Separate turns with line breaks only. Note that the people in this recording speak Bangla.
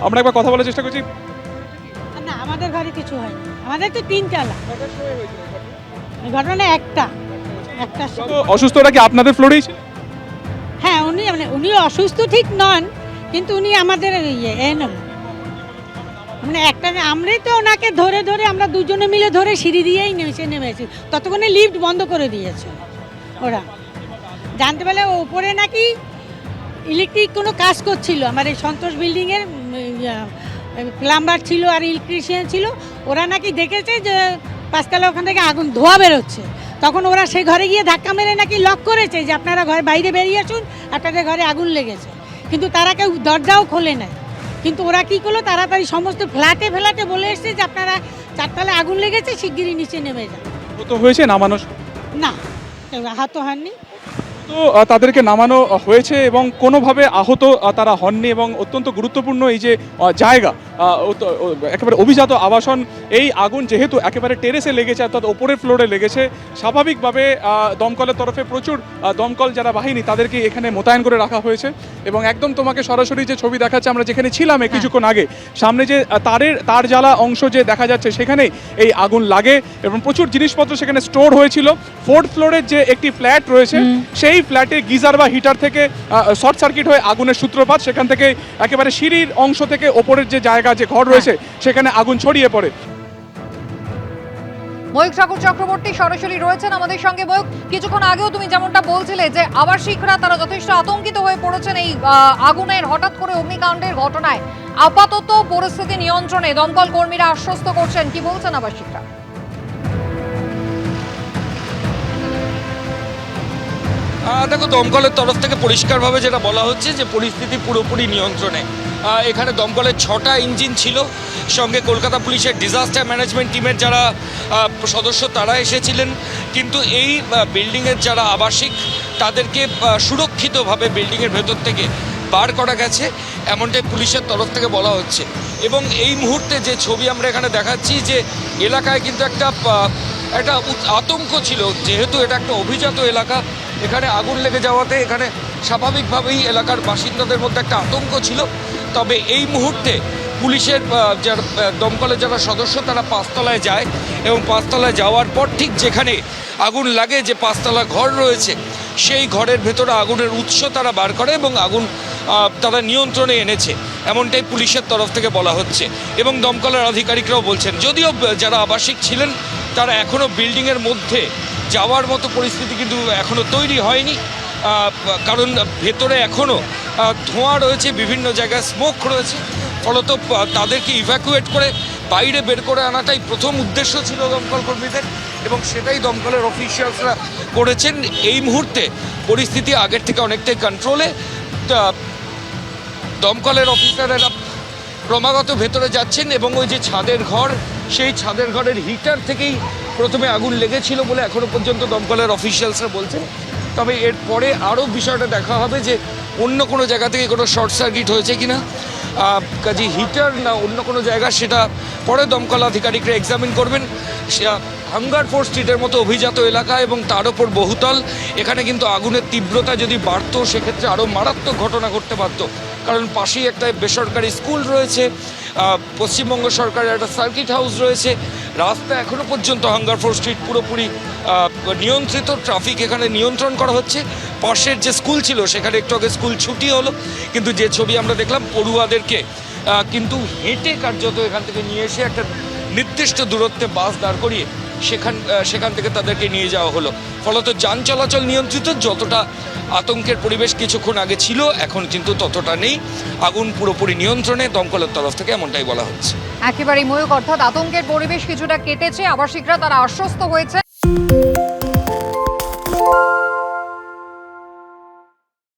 আমরা একবার কথা বলার চেষ্টা করছি।
না, আমাদের ঘরে কিছু হয়নি, আমাদের তো 3 তলা। ঘটনা একটা
তো অসুস্থটা কি আপনাদের ফ্লোরেই ছিল?
হ্যাঁ, উনি অসুস্থ ঠিক নন, কিন্তু উনি আমাদের মানে একটা আমরাই তো ওনাকে ধরে ধরে আমরা দুজনে মিলে ধরে সিঁড়ি দিয়েই নেমেছি। ততক্ষণে লিফট বন্ধ করে দিয়েছে ওরা। জানতে পারলে ওপরে নাকি ইলেকট্রিক কোনো কাজ করছিল, আমার এই সন্তোষ বিল্ডিংয়ের প্লাম্বার ছিল আর ইলেকট্রিশিয়ান ছিল। ওরা নাকি দেখেছে যে 5 তলা ওখান থেকে আগুন ধোঁয়া বেরোচ্ছে। তখন ওরা সেই ঘরে গিয়ে ধাক্কা মেরে নাকি লক করেছে যে আপনারা ঘরে বাইরে বেরিয়ে আসুন, আপনাদের ঘরে আগুন লেগেছে। কিন্তু তারা কেউ দরজাও খোলে নাই। কিন্তু ওরা কী করলো, তাড়াতাড়ি সমস্ত ফ্ল্যাটে বলে এসছে যে আপনারা 4 তলায় আগুন লেগেছে, শিগগিরই নিচে নেমে যান।
তো হয়েছে নামানো?
না, কেউ আহত হননি।
তো তাদেরকে নামানো হয়েছে এবং কোনোভাবে আহত তারা হননি। এবং অত্যন্ত গুরুত্বপূর্ণ এই যে জায়গা, একেবারে অভিজাত আবাসন, এই আগুন যেহেতু একেবারে টেরেসে লেগেছে অর্থাৎ ওপরের ফ্লোরে লেগেছে, স্বাভাবিকভাবে দমকলের তরফে প্রচুর দমকল যারা বাহিনী তাদেরকে এখানে মোতায়েন করে রাখা হয়েছে। এবং একদম তোমাকে সরাসরি যে ছবি দেখাচ্ছে, আমরা যেখানে ছিলাম কিছুক্ষণ আগে, সামনে যে তার জ্বালা অংশ যে দেখা যাচ্ছে সেখানেই এই আগুন লাগে এবং প্রচুর জিনিসপত্র সেখানে স্টোর হয়েছিল। 4th ফ্লোরের যে একটি ফ্ল্যাট রয়েছে সেই ফ্ল্যাটে গিজার বা হিটার থেকে শর্ট সার্কিট হয়ে আগুনের সূত্রপাত। সেখান থেকে একেবারে সিঁড়ির অংশ থেকে ওপরের যে জায়গা, যে ঘর রয়েছে সেখানে আগুন ছড়িয়ে পড়ে।
ময়ূক ঠাকুর চক্রবর্তী সরাসরি রয়েছেন আমাদের সঙ্গে। ময়ূক, কিছুক্ষণ আগেও তুমি যেমনটা বলছিলে যে আবাসিকরা তারা যথেষ্ট আতঙ্কিত হয়ে পড়েছেন এই আগুনের হঠাৎ করে অগ্নিকাণ্ডের ঘটনায়। আপাতত পরিস্থিতি নিয়ন্ত্রণে দমকল কর্মীরা আশ্বস্ত করছেন, কি বলছেন আবাসিকরা?
দেখো, দমকলের তরফ থেকে পরিষ্কারভাবে যেটা বলা হচ্ছে যে পরিস্থিতি পুরোপুরি নিয়ন্ত্রণে। এখানে দমকলের 6টা ইঞ্জিন ছিল, সঙ্গে কলকাতা পুলিশের ডিজাস্টার ম্যানেজমেন্ট টিমের যারা সদস্য তারা এসেছিলেন। কিন্তু এই বিল্ডিংয়ের যারা আবাসিক তাদেরকে সুরক্ষিতভাবে বিল্ডিংয়ের ভেতর থেকে বার করা গেছে, এমনটাই পুলিশের তরফ থেকে বলা হচ্ছে। এবং এই মুহূর্তে যে ছবি আমরা এখানে দেখাচ্ছি, যে এলাকায় কিন্তু একটা আতঙ্ক ছিল, যেহেতু এটা একটা অভিজাত এলাকা। এখানে আগুন লেগে যাওয়াতে এখানে স্বাভাবিকভাবেই এলাকার বাসিন্দাদের মধ্যে একটা আতঙ্ক ছিল। তবে এই মুহূর্তে পুলিশের যারা দমকলের যারা সদস্য তারা 5 তলায় যায় এবং 5 তলায় যাওয়ার পর ঠিক যেখানে আগুন লাগে, যে 5 তলা ঘর রয়েছে, সেই ঘরের ভেতরে আগুনের উৎস তারা বার করে এবং আগুন তারা নিয়ন্ত্রণে এনেছে, এমনটাই পুলিশের তরফ থেকে বলা হচ্ছে। এবং দমকলের আধিকারিকরাও বলছেন, যদিও যারা আবাসিক ছিলেন তারা এখনও বিল্ডিংয়ের মধ্যে যাওয়ার মতো পরিস্থিতি কিন্তু এখনও তৈরি হয়নি, কারণ ভেতরে এখনও ধোঁয়া রয়েছে, বিভিন্ন জায়গায় স্মোক রয়েছে। ফলত তাদেরকে ইভ্যাকুয়েট করে বাইরে বের করে আনাটাই প্রথম উদ্দেশ্য ছিল দমকল কর্মীদের, এবং সেটাই দমকলের অফিসিয়ালসরা করেছেন। এই মুহূর্তে পরিস্থিতি আগের থেকে অনেকটাই কন্ট্রোলে। দমকলের অফিসারেরা ক্রমাগত ভেতরে যাচ্ছেন এবং ওই যে ছাদের ঘর, সেই ছাদের ঘরের হিটার থেকেই প্রথমে আগুন লেগেছিল বলে এখনও পর্যন্ত দমকলের অফিসিয়ালসরা বলছেন। তবে এরপরে আরও বিষয়টা দেখা হবে যে অন্য কোনো জায়গা থেকে কোনো শর্ট সার্কিট হয়েছে কিনা, কাজে হিটার না অন্য কোনো জায়গা, সেটা পরে দমকল আধিকারিকরা এক্সামিন করবেন। হাঙ্গারফোর স্ট্রিটের মতো অভিজাত এলাকা এবং তার ওপর বহুতল, এখানে কিন্তু আগুনের তীব্রতা যদি বাড়তো সেক্ষেত্রে আরও মারাত্মক ঘটনা ঘটতে পারত। কারণ পাশেই একটা বেসরকারি স্কুল রয়েছে, পশ্চিমবঙ্গ সরকারের একটা সার্কিট হাউস রয়েছে। রাস্তা এখনও পর্যন্ত হাঙ্গারফোর স্ট্রিট পুরোপুরি নিয়ন্ত্রিত, ট্রাফিক এখানে নিয়ন্ত্রণ করা হচ্ছে। পাশের যে স্কুল ছিল সেখানে একটু আগে স্কুল ছুটি হলো, কিন্তু যে ছবি আমরা দেখলাম পড়ুয়াদেরকে কিন্তু হেঁটে কার্যত এখান থেকে নিয়ে এসে একটা নির্দিষ্ট দূরত্বে বাস দাঁড় করিয়ে সেখান থেকে তাদেরকে নিয়ে যাওয়া হলো। ফলত যান চলাচল নিয়ন্ত্রিত। যতটা আতঙ্কের পরিবেশ কিছুক্ষণ আগে ছিল, এখন কিন্তু ততটা নেই। আগুন পুরোপুরি নিয়ন্ত্রণে দমকলের তরফ থেকে, এমনটাই বলা হচ্ছে।
একেবারেই ময়ূক, অর্থাৎ আতঙ্কের পরিবেশ কিছুটা কেটেছে, আবাসিকরা তারা আশ্বস্ত হয়েছে।